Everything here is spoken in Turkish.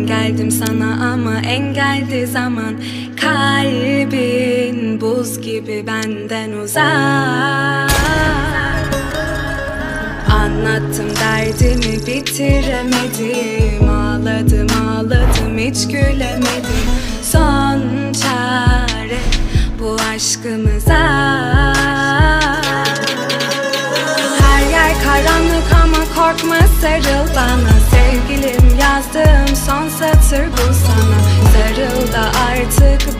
Ben geldim sana ama engeldi zaman. Kalbin buz gibi benden uzak. Anlattım derdimi bitiremedim. Ağladım ağladım hiç gülemedim. Son çare bu aşkımıza. Her yer karanlık ama korkma sarıl bana. Sevgilim yazdığım son satır bu sana. Sarıl da artık